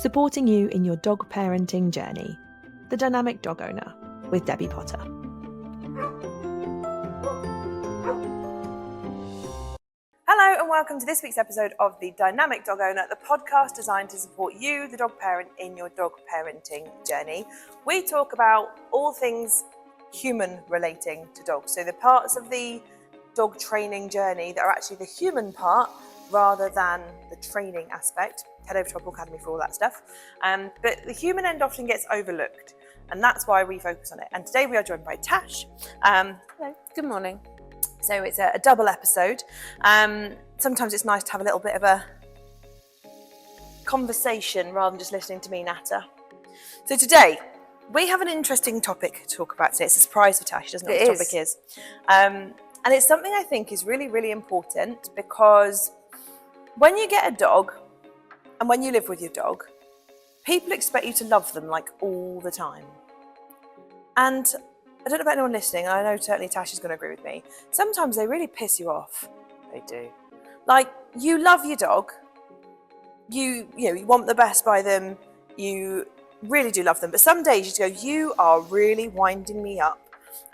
supporting you in your dog parenting journey. The Dynamic Dog Owner with Debbie Potter. Hello and welcome to this week's episode of The Dynamic Dog Owner, the podcast designed to support you, the dog parent, in your dog parenting journey. We talk about all things human relating to dogs. So the parts of the dog training journey that are actually the human part rather than the training aspect. Head over to Pawcademy for all that stuff. But the human end often gets overlooked, and that's why we focus on it. And today we are joined by Tash. Hello, good morning. So it's a double episode. Sometimes it's nice to have a little bit of a conversation rather than just listening to me natter. So today we have an interesting topic to talk about today. It's a surprise for Tash, doesn't it? What the topic is. And it's something I think is really, really important, because when you get a dog and when you live with your dog, people expect you to love them like all the time. And I don't know about anyone listening, and I know certainly Tash is going to agree with me. Sometimes they really piss you off. They do. Like, you love your dog. You want the best by them. You really do love them. But some days you just go, you are really winding me up.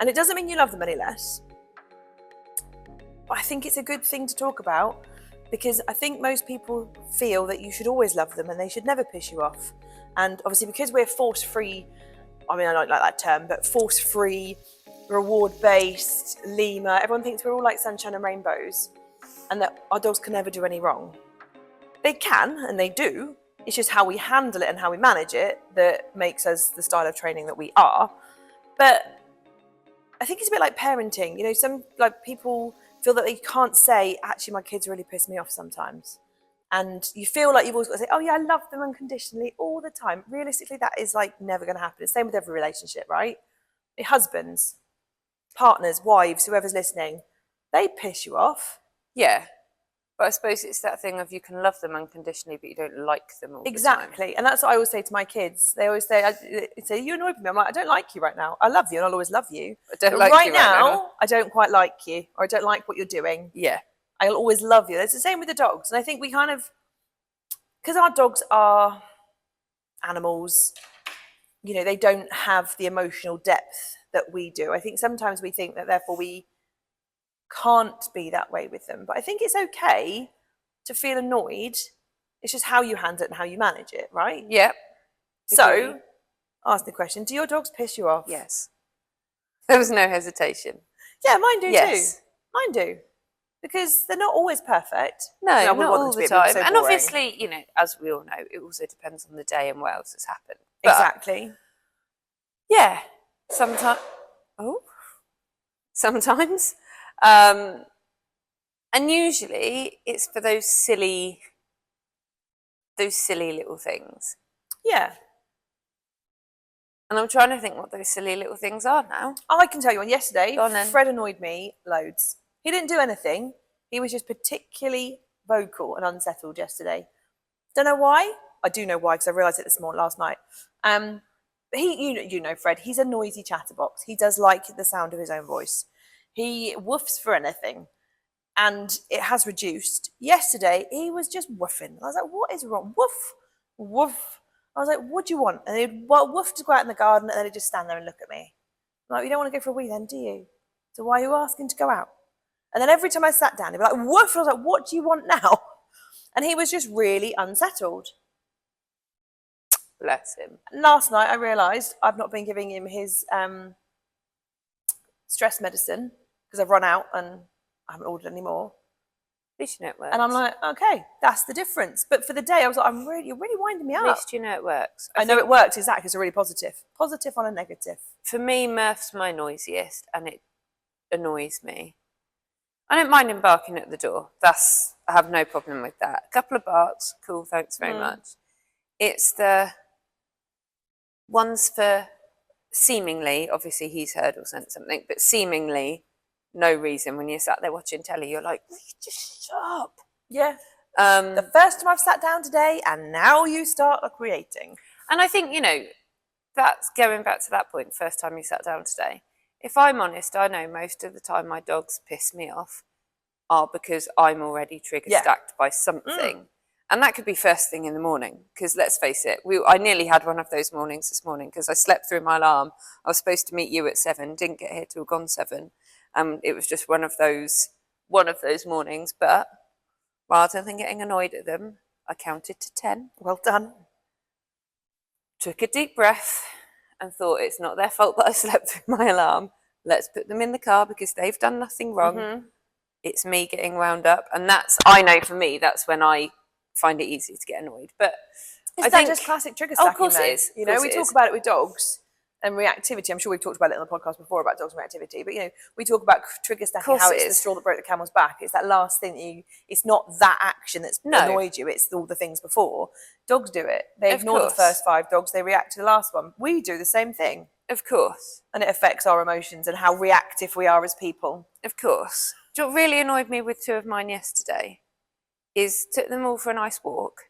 And it doesn't mean you love them any less. But I think it's a good thing to talk about, because I think most people feel that you should always love them and they should never piss you off. And obviously, because we're force-free, I mean, I don't like that term, but force-free, reward-based, lemur, everyone thinks we're all like sunshine and rainbows and that our dogs can never do any wrong. They can, and they do. It's just how we handle it and how we manage it that makes us the style of training that we are. But I think it's a bit like parenting. You know, some people feel that they can't say, actually, my kids really piss me off sometimes. And you feel like you've always got to say, oh yeah, I love them unconditionally all the time. Realistically, that is like never going to happen. It's the same with every relationship, right? Your husbands, partners, wives, whoever's listening, they piss you off. Yeah. But I suppose it's that thing of you can love them unconditionally, but you don't like them all the time. Exactly. And that's what I always say to my kids. They always say, you annoy me. I'm like, I don't like you right now. I love you and I'll always love you. I don't like right you now, I don't quite like you, or I don't like what you're doing. Yeah. I'll always love you. It's the same with the dogs. And I think we kind of, because our dogs are animals, you know, they don't have the emotional depth that we do. I think sometimes we think that therefore we can't be that way with them. But I think it's okay to feel annoyed. It's just how you handle it and how you manage it, right? Yep. So, ask the question, do your dogs piss you off? Yes. There was no hesitation. Yeah, mine do Yes. too. Mine do. Because they're not always perfect. No, I would not want all them the to be, time. so And boring. obviously, you know, as we all know, it also depends on the day and what else has happened. But, Exactly. yeah. Sometimes. And usually it's for those silly little things. Yeah. And I'm trying to think what those silly little things are now. I can tell you one. Yesterday, Go on then. Fred annoyed me loads. He didn't do anything. He was just particularly vocal and unsettled yesterday. Don't know why. I do know why, because I realised it last night. But you know Fred, he's a noisy chatterbox. He does like the sound of his own voice. He woofs for anything, and it has reduced. Yesterday, he was just woofing. I was like, what is wrong? Woof, woof. I was like, what do you want? And he'd woof to go out in the garden, and then he'd just stand there and look at me. I'm like, you don't want to go for a wee then, do you? So why are you asking to go out? And then every time I sat down, he'd be like, woof. I was like, what do you want now? And he was just really unsettled. Bless him. Last night, I realised I've not been giving him his stress medicine because I've run out and I haven't ordered any more. At least you know it works. And I'm like, okay, that's the difference. But for the day, I was like, you're really winding me up. At least you know it works. I know it works, exactly. It's a really positive. Positive on a negative. For me, Murph's my noisiest, and it annoys me. I don't mind him barking at the door. I have no problem with that. A couple of barks, cool, thanks very much. It's the ones for seemingly, obviously he's heard or sent something, but seemingly no reason. When you're sat there watching telly, you're like, just shut up. Yeah. The first time I've sat down today, and now you start creating. And I think, you know, that's going back to that point, first time you sat down today. If I'm honest, I know most of the time my dogs piss me off are because I'm already trigger stacked by something. And that could be first thing in the morning, because let's face it, I nearly had one of those mornings this morning because I slept through my alarm. I was supposed to meet you at 7, didn't get here till gone 7. It was just one of those mornings. But rather than getting annoyed at them, I counted to 10. Well done. Took a deep breath and thought, it's not their fault that I slept through my alarm. Let's put them in the car because they've done nothing wrong. It's me getting wound up. And I know for me, that's when I find it easy to get annoyed. But Is that just classic trigger stacking? Of course though? it is. You know, we talk about it with dogs and reactivity. I'm sure we've talked about it on the podcast before about dogs and reactivity, but you know, we talk about trigger stacking, how it's the straw that broke the camel's back. It's that last thing it's not that action that's annoyed you, it's all the things before. Dogs do it. They ignore the first 5 dogs, they react to the last one. We do the same thing. Of course. And it affects our emotions and how reactive we are as people. Of course. Do you know what really annoyed me with 2 of mine yesterday? Is took them all for a nice walk,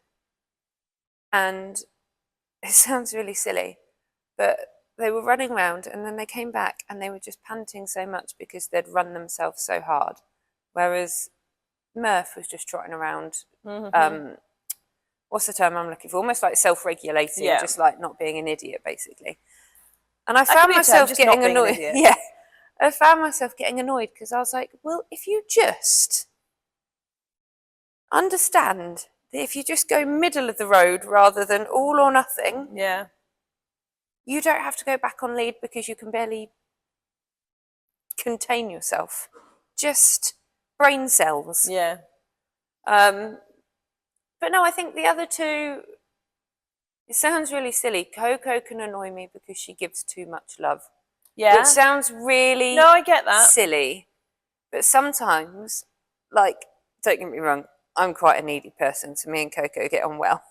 and it sounds really silly, but they were running around and then they came back and they were just panting so much because they'd run themselves so hard, whereas Murph was just trotting around. What's the term I'm looking for? Almost like self-regulating, just like not being an idiot, basically. And I found myself getting annoyed. Yeah, I found myself getting annoyed because I was like, well, if you just understand that if you just go middle of the road rather than all or nothing, you don't have to go back on lead because you can barely contain yourself. Just brain cells. But no, I think the other 2, it sounds really silly. Coco can annoy me because she gives too much love. Which sounds really I get that. silly. But sometimes, like, don't get me wrong, I'm quite a needy person, so me and Coco get on well.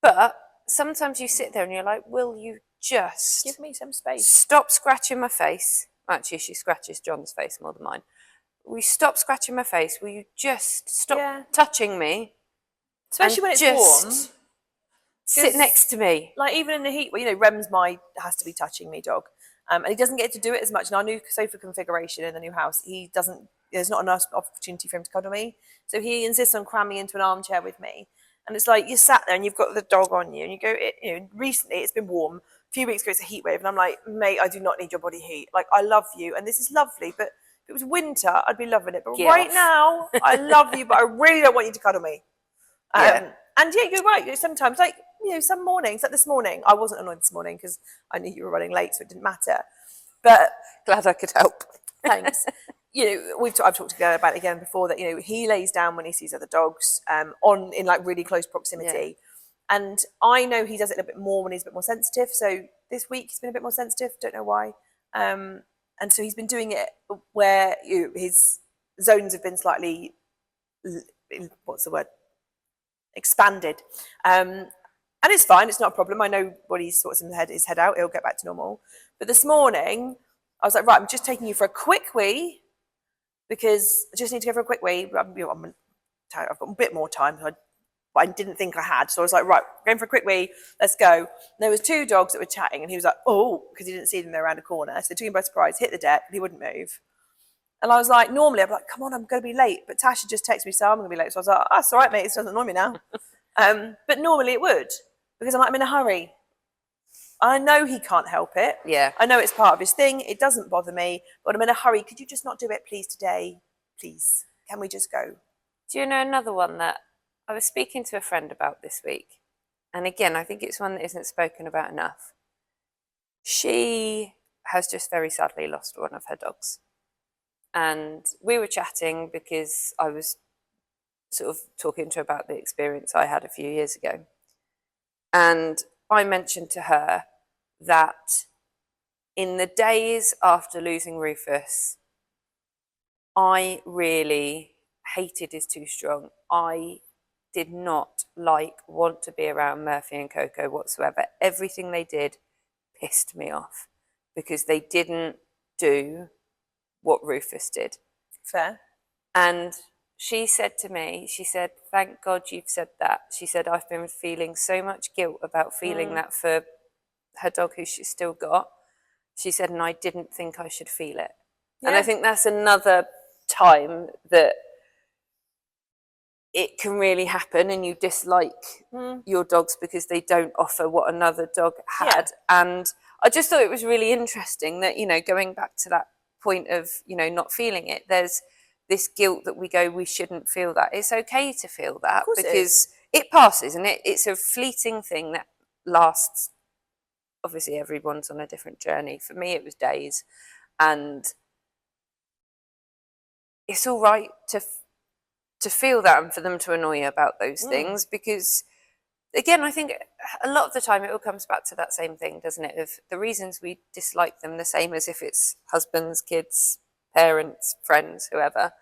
But sometimes you sit there and you're like, will you just give me some space? Stop scratching my face. Actually, she scratches John's face more than mine. Will you stop scratching my face? Will you just stop touching me? Especially when it's warm. Sit next to me. Like even in the heat, you know, Rem's has to be touching me, dog. And he doesn't get to do it as much. In our new sofa configuration in the new house, there's not enough opportunity for him to cuddle me. So he insists on cramming into an armchair with me. And it's like, you sat there and you've got the dog on you and you go, recently it's been warm. A few weeks ago it's a heat wave. And I'm like, mate, I do not need your body heat. Like, I love you. And this is lovely. But if it was winter, I'd be loving it. But right now, I love you, but I really don't want you to cuddle me. And you're right. Sometimes, like, some mornings, like this morning, I wasn't annoyed this morning because I knew you were running late, so it didn't matter. But glad I could help. Thanks. I've talked to Gary about it again before that, he lays down when he sees other dogs in like really close proximity. And I know he does it a little bit more when he's a bit more sensitive. So this week he's been a bit more sensitive. Don't know why. And so he's been doing it where his zones have been slightly, expanded. And it's fine, it's not a problem. I know when he sorts his head out, he'll get back to normal. But this morning, I was like, right, I'm just taking you for a quick wee because I just need to go for a quick wee. I'm tired. I've got a bit more time, but I didn't think I had. So I was like, right, going for a quick wee, let's go. And there was 2 dogs that were chatting and he was like, oh, because he didn't see them, they were around a corner. So they took him by surprise, hit the deck, and he wouldn't move. And I was like, normally I'd be like, come on, I'm going to be late. But Tash had just texted me, so I'm going to be late. So I was like, oh, that's all right, mate, it doesn't annoy me now. But normally it would. Because I'm like, I'm in a hurry. I know he can't help it. Yeah. I know it's part of his thing. It doesn't bother me. But I'm in a hurry. Could you just not do it, please, today? Please. Can we just go? Do you know another one that I was speaking to a friend about this week? And again, I think it's one that isn't spoken about enough. She has just very sadly lost one of her dogs. And we were chatting because I was sort of talking to her about the experience I had a few years ago. And I mentioned to her that in the days after losing Rufus, I really hated is too strong. I did not want to be around Murphy and Coco whatsoever. Everything they did pissed me off because they didn't do what Rufus did. Fair. And she said to me, she said, thank God you've said that. She said, I've been feeling so much guilt about feeling that for her dog who she's still got. She said, and I didn't think I should feel it. Yeah. And I think that's another time that it can really happen, and you dislike your dogs because they don't offer what another dog had. And I just thought it was really interesting that, you know, going back to that point of, you know, not feeling it, there's this guilt that we go, we shouldn't feel that. It's okay to feel that because it passes, and it's a fleeting thing that lasts. Obviously, everyone's on a different journey. For me, it was days, and it's all right to feel that and for them to annoy you about those things, because again, I think a lot of the time it all comes back to that same thing, doesn't it? Of the reasons we dislike them, the same as if it's husbands, kids, parents, friends, whoever,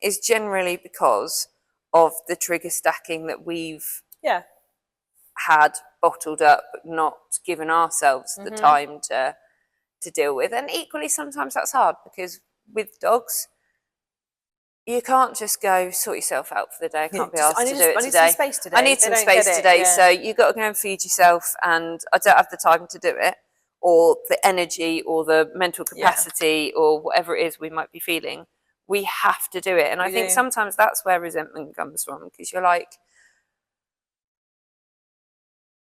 is generally because of the trigger stacking that we've had bottled up, not given ourselves the time to deal with. And equally, sometimes that's hard because with dogs, you can't just go sort yourself out for the day. I can't be asked to do it today. I need some space today. I need some space today. So you've got to go and feed yourself, and I don't have the time to do it, or the energy, or the mental capacity, or whatever it is we might be feeling. We have to do it. And I think sometimes that's where resentment comes from, because you're like,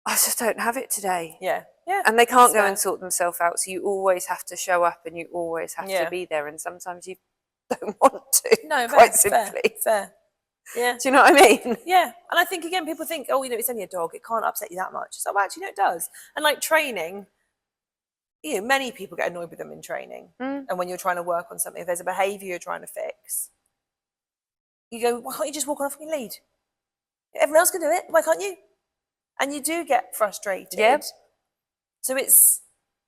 I just don't have it today. Yeah. And they can't go and sort themselves out. So you always have to show up, and you always have to be there. And sometimes you don't want to. No, quite simply. Fair. Yeah. Do you know what I mean? Yeah. And I think, again, people think, oh, you know, it's only a dog, it can't upset you that much. So well, actually, no, it does. And like training, you know, many people get annoyed with them in training. And when you're trying to work on something, if there's a behaviour you're trying to fix, you go, why can't you just walk on a fucking lead? Everyone else can do it. Why can't you? And you do get frustrated. Yeah. So it's,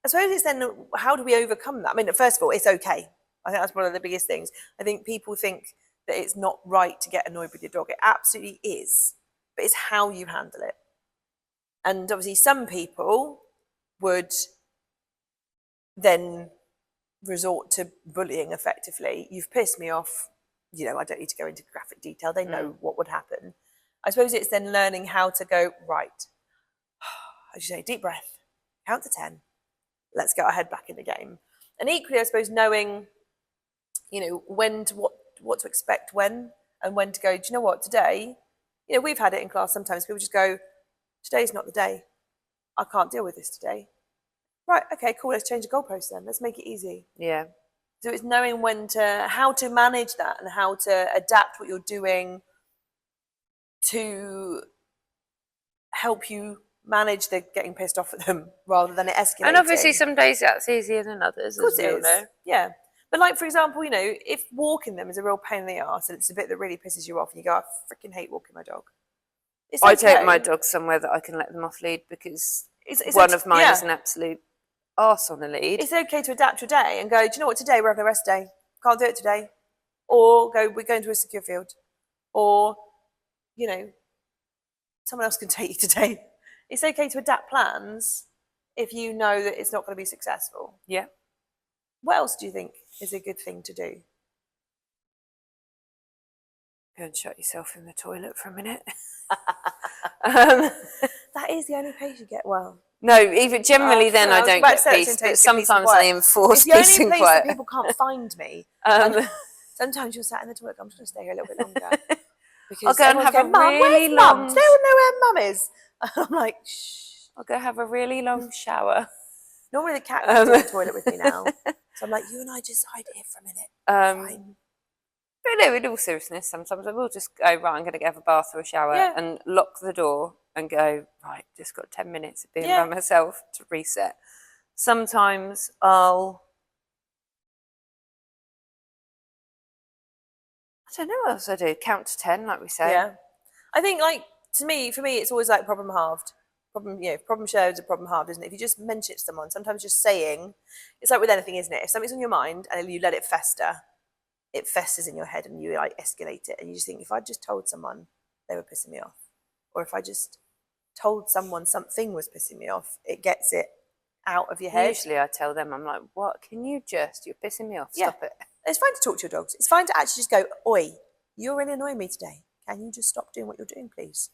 I suppose it's then, how do we overcome that? I mean, first of all, it's okay. I think that's one of the biggest things. I think people think that it's not right to get annoyed with your dog. It absolutely is. But it's how you handle it. And obviously some people would then resort to bullying effectively. You've pissed me off. You know, I don't need to go into graphic detail. They know what would happen. I suppose it's then learning how to go, right, as you say, deep breath, count to 10. Let's get our head back in the game. And equally, I suppose, knowing, you know, when to, what to expect when, and when to go, do you know what, today, you know, we've had it in class sometimes, people just go, today's not the day. I can't deal with this today. Right, okay, cool, let's change the goalpost then. Let's make it easy. Yeah. So it's knowing how to manage that and how to adapt what you're doing to help you manage the getting pissed off at them rather than it escalating. And obviously some days that's easier than others. Of course it is. Yeah. But like, for example, you know, if walking them is a real pain in the arse and it's a bit that really pisses you off and you go, I freaking hate walking my dog. It's okay. I take my dog somewhere that I can let them off lead, because one of mine is an absolute arse on a lead. It's okay to adapt your day and go, do you know what, today we're having a rest day. Can't do it today. Or go, we're going to a secure field. Or, you know, someone else can take you today. It's okay to adapt plans if you know that it's not going to be successful. Yeah. What else do you think is a good thing to do? Go and shut yourself in the toilet for a minute. That is the only place you get well. No, even generally then I don't get peace, but sometimes I enforce peace and quiet. It's the only place that people can't find me. Sometimes you're sat in the toilet, I'm just going to stay here a little bit longer. I'll go and have a really long... They don't know where Mum is. I'm like, shh. I'll go have a really long shower. Normally the cat comes to the toilet with me now. So I'm like, you and I just hide here for a minute. Fine. But no, in all seriousness, sometimes I will just go, right, I'm going to have a bath or a shower and lock the door and go, right, just got 10 minutes of being by myself to reset. Sometimes I don't know what else I do. Count to 10, like we say. Yeah. I think, like, for me, it's always like problem halved. Problem shared is a problem halved, isn't it? If you just mention it to someone, sometimes just saying, it's like with anything, isn't it? If something's on your mind and you let it fester, it festers in your head and you like escalate it. And you just think, if I just told someone they were pissing me off, or if I just told someone something was pissing me off, it gets it out of your head. Usually I tell them, I'm like, what? Can you just, you're pissing me off. Stop it. It's fine to talk to your dogs. It's fine to actually just go, oi, you're really annoying me today. Can you just stop doing what you're doing, please?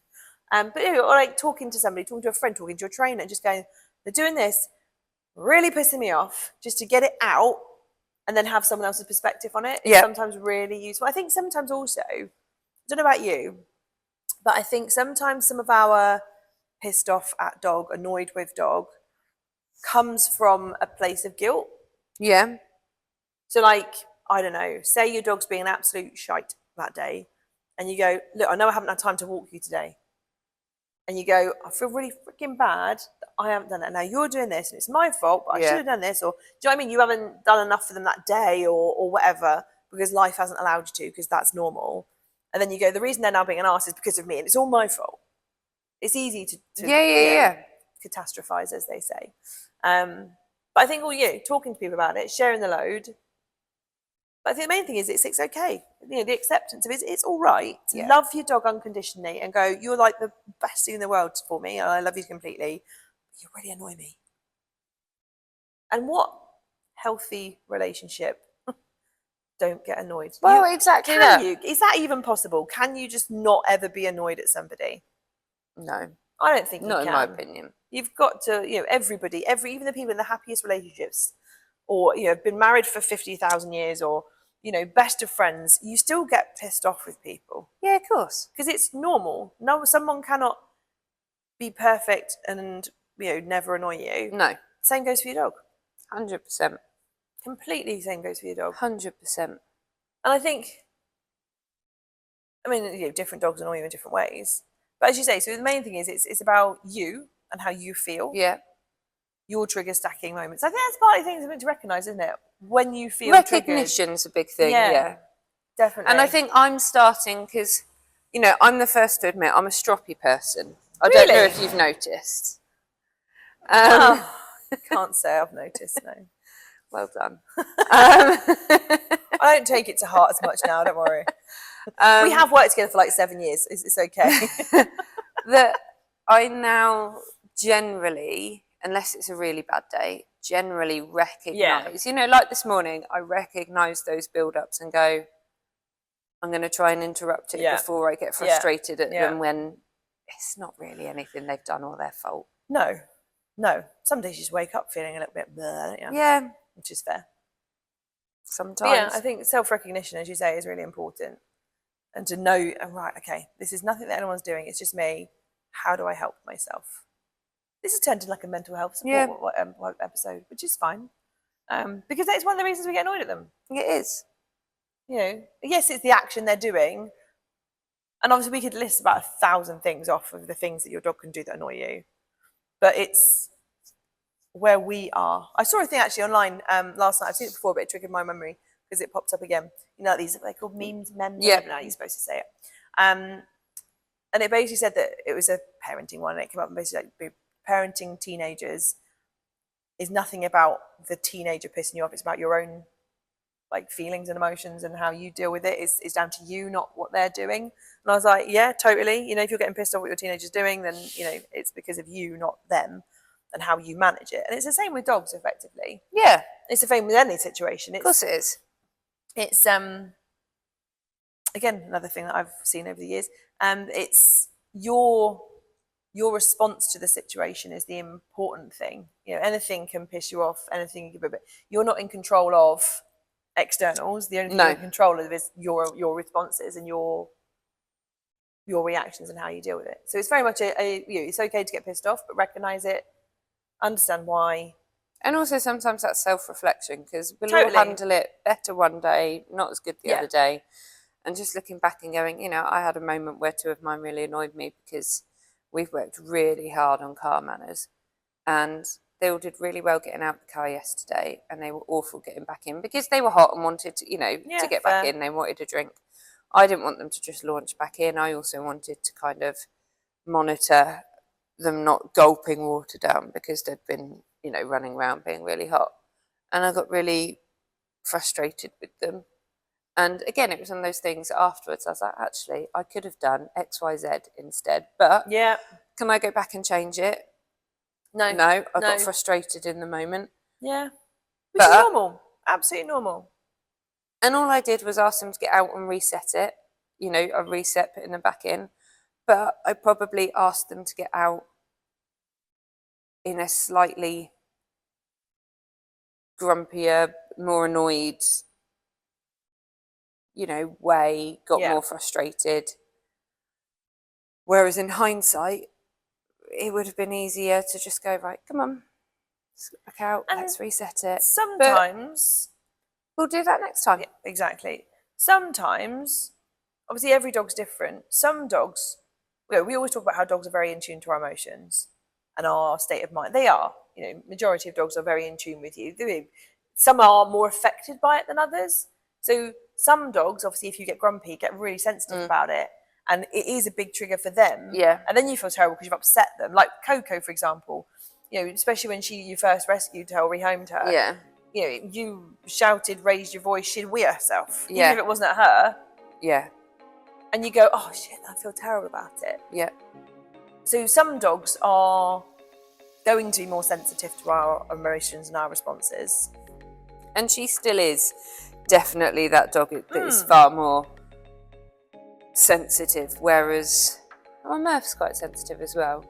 But you know, or like talking to somebody, talking to a friend, talking to a trainer, and just going, they're doing this, really pissing me off, just to get it out and then have someone else's perspective on it. It's sometimes really useful. I think sometimes also, I don't know about you, But I think sometimes some of our pissed off at dog, annoyed with dog, comes from a place of guilt. Yeah. So, like, I don't know, say your dog's being an absolute shite that day, and you go, look, I know I haven't had time to walk you today. And you go, I feel really freaking bad that I haven't done it. Now you're doing this, and it's my fault, but I Yeah. should have done this. Or, do you know what I mean? You haven't done enough for them that day, or whatever, because life hasn't allowed you to, because that's normal. And then you go, the reason they're now being an arse is because of me, and it's all my fault. It's easy to Yeah. catastrophize, as they say. But I think talking to people about it, sharing the load. But I think the main thing is it's okay. The acceptance of it, it's all right to love your dog unconditionally and go, you're like the best thing in the world for me, and I love you completely. But you really annoy me. And what healthy relationship don't get annoyed? Well, exactly that. Is that even possible? Can you just not ever be annoyed at somebody? No. I don't think you can. Not in my opinion. You've got to, everybody, even the people in the happiest relationships, or have been married for 50,000 years, or best of friends, you still get pissed off with people. Yeah, of course. Because it's normal. No, someone cannot be perfect and never annoy you. No. Same goes for your dog. 100%. Completely same goes for your dog. 100%. And I think, different dogs annoy you in different ways. But as you say, so the main thing is it's about you and how you feel. Yeah. Your trigger stacking moments. I think that's part of the things to recognise, isn't it? When you feel recognition's a big thing. Yeah, definitely. And I think I'm starting because, I'm the first to admit I'm a stroppy person. I Really? don't know if you've noticed. Can't say I've noticed. No. Well done. I don't take it to heart as much now. Don't worry. We have worked together for like 7 years. It's okay. That I now generally, unless it's a really bad day, generally recognise. Like this morning, I recognise those build-ups and go, I'm going to try and interrupt it before I get frustrated at them when it's not really anything they've done or their fault. No. Some days you just wake up feeling a little bit blah, don't you? Yeah. Which is fair. Sometimes. But yeah, I think self-recognition, as you say, is really important. And to know, right, okay, this is nothing that anyone's doing. It's just me. How do I help myself? This has turned into like a mental health support episode, which is fine. Because that's one of the reasons we get annoyed at them. It is. Yes, it's the action they're doing. And obviously we could list about 1,000 things off of the things that your dog can do that annoy you. But it's where we are. I saw a thing actually online last night. I've seen it before, but it triggered my memory because it popped up again. These they're called memes, memes. I don't know how you're supposed to say it. And it basically said that it was a parenting one, and it came up and basically like parenting teenagers is nothing about the teenager pissing you off. It's about your own like feelings and emotions and how you deal with it. It's down to you, not what they're doing. And I was like, yeah, totally. If you're getting pissed off what your teenager's doing, then it's because of you, not them, and how you manage it. And it's the same with dogs, effectively. Yeah, it's the same with any situation. Of course it is. It's again another thing that I've seen over the years. It's your response to the situation is the important thing. Anything can piss you off, anything, but you're not in control of externals. The only thing you're in control of is your responses and your reactions and how you deal with it. So it's very much it's okay to get pissed off, but recognize it, understand why. And also sometimes that's self-reflection, because we'll all handle it better one day, not as good the other day. And just looking back and going, I had a moment where 2 of mine really annoyed me because we've worked really hard on car manners, and they all did really well getting out the car yesterday, and they were awful getting back in because they were hot and wanted to, to get back in. They wanted a drink. I didn't want them to just launch back in. I also wanted to kind of monitor them not gulping water down because they'd been, running around being really hot. And I got really frustrated with them. And again, it was one of those things afterwards. I was like, actually, I could have done X, Y, Z instead. But can I go back and change it? No, I got frustrated in the moment. Yeah, which is normal, absolutely normal. And all I did was ask them to get out and reset it. I reset, putting them back in. But I probably asked them to get out in a slightly grumpier, more annoyed, way, got more frustrated. Whereas in hindsight, it would have been easier to just go, right, come on, let's go back out, And let's reset it. Sometimes, We'll do that next time. yeah, exactly. Sometimes, obviously, every dog's different. Some dogs, we always talk about how dogs are very in tune to our emotions and our state of mind. They are. Majority of dogs are very in tune with you. Some are more affected by it than others. So some dogs, obviously, if you get grumpy, get really sensitive about it. And it is a big trigger for them. Yeah. And then you feel terrible because you've upset them. Like Coco, for example, especially when you first rescued her or rehomed her. Yeah. You shouted, raised your voice, she'd wee herself. Yeah. Even if it wasn't at her. Yeah. And you go, oh shit, I feel terrible about it. Yeah. So some dogs are going to be more sensitive to our emotions and our responses. And she still is definitely that dog that is far more sensitive, whereas Murph's quite sensitive as well.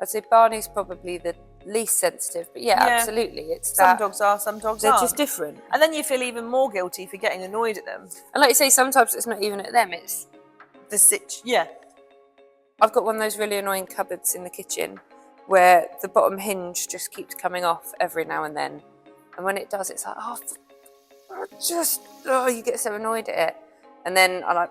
I'd say Barney's probably the least sensitive, but yeah. Absolutely, it's some that dogs are, some dogs they're aren't. just different. And then you feel even more guilty for getting annoyed at them. And like you say, sometimes it's not even at them, it's Yeah. I've got one of those really annoying cupboards in the kitchen where the bottom hinge just keeps coming off every now and then, and when it does, it's like, you get so annoyed at it, and then I like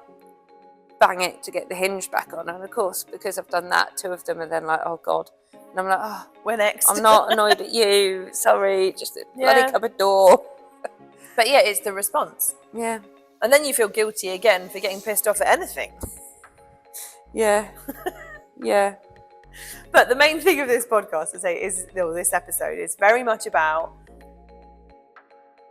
bang it to get the hinge back on, and of course, because I've done that, 2 of them are then like, oh god, and I'm like, oh, we're next. I'm not annoyed at you, sorry, just the bloody cupboard door. But yeah, it's the response. Yeah. And then you feel guilty again for getting pissed off at anything. Yeah. Yeah. But the main thing of this podcast, this episode, is very much about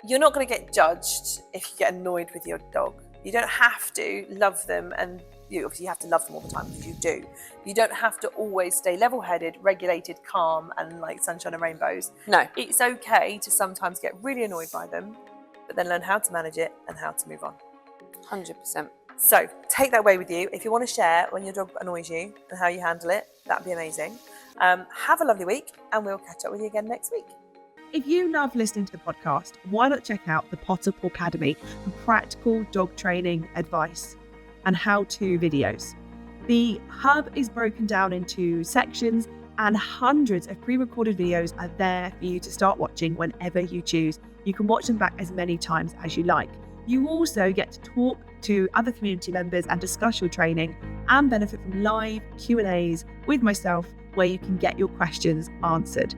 you're not going to get judged if you get annoyed with your dog. You don't have to love them, and you obviously have to love them all the time, because you do. You don't have to always stay level-headed, regulated, calm, and like sunshine and rainbows. No. It's okay to sometimes get really annoyed by them, but then learn how to manage it and how to move on. 100%. So take that away with you. If you want to share when your dog annoys you and how you handle it, that'd be amazing. Have a lovely week, and we'll catch up with you again next week. If you love listening to the podcast, why not check out the Pawcademy for practical dog training advice and how-to videos. The hub is broken down into sections, and hundreds of pre-recorded videos are there for you to start watching whenever you choose. You can watch them back as many times as you like. You also get to talk to other community members and discuss your training, and benefit from live Q&As with myself where you can get your questions answered.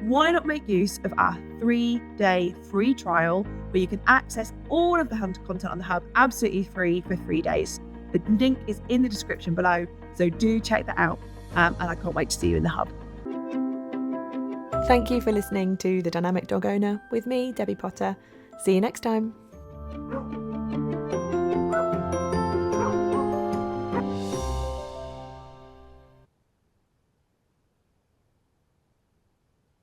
Why not make use of our 3-day free trial where you can access all of the content on the hub absolutely free for 3 days. The link is in the description below, so do check that out, and I can't wait to see you in the hub. Thank you for listening to The Dynamic Dog Owner with me, Debbie Potter. See you next time.